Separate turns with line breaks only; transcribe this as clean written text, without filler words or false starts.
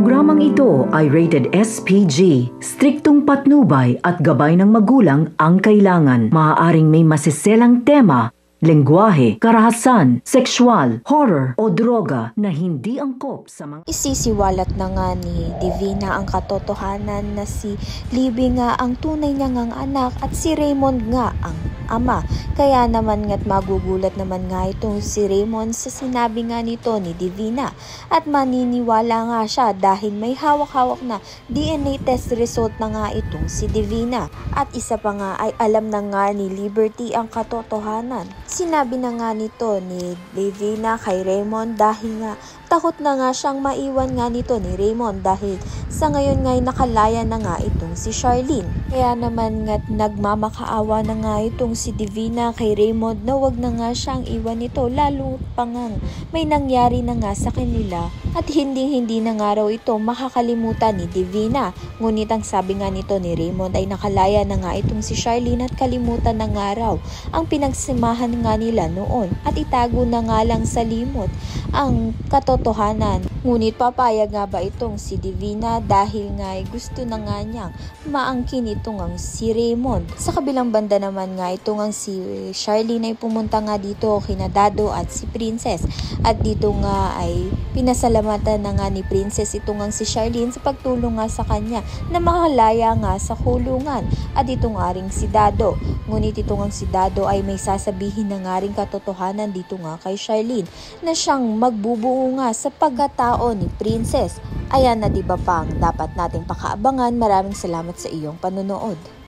programang ito ay rated SPG. Striktong patnubay at gabay ng magulang ang kailangan. Maaaring may masiselang tema, lengguwahe, karahasan, sexual, horror o droga na hindi angkop sa mga...
Isisiwalat na nga ni Divina ang katotohanan na si Libby nga ang tunay niya ngang anak at si Raymond nga ang ama. Kaya naman nga't magugulat naman nga itong si Raymond sa sinabi nga nito ni Divina at maniniwala nga siya dahil may hawak-hawak na DNA test result na nga itong si Divina. At isa pa nga ay alam na nga ni Liberty ang katotohanan. Sinabi na nga nito ni Divina kay Raymond dahil nga takot na nga siyang maiwan nga nito ni Raymond dahil sa ngayon nga'y nakalaya na nga itong si Charlene. Kaya naman nga't nagmamakaawa na nga itong si Divina kay Raymond na wag na nga siyang iwan nito lalo pa nga may nangyari na nga sa kanila at hindi na nga raw ito makakalimutan ni Divina. Ngunit ang sabi nga nito ni Raymond ay nakalaya na nga itong si Charlene at kalimutan na nga raw ang pinagsamahan nga nila noon at itago na nga lang sa limot ang katotohanan. Ngunit papayag nga ba itong si Divina dahil nga gusto na nga niyang maangkin itong ang si Raymond. Sa kabilang banda naman nga itong ang si Charlene ay pumunta nga dito kina Dado at si Princess at dito nga ay pinasalamatan na nga ni Princess itong ang si Charlene sa pagtulong nga sa kanya na makalaya nga sa kulungan at itong aring si Dado. Ngunit itong ang si Dado ay may sasabihin na nga ring katotohanan dito nga kay Charlene na siyang magbubuo nga sa pagkatao ni Princess. Ayan na diba pang dapat nating pakaabangan. Maraming salamat sa iyong panonood.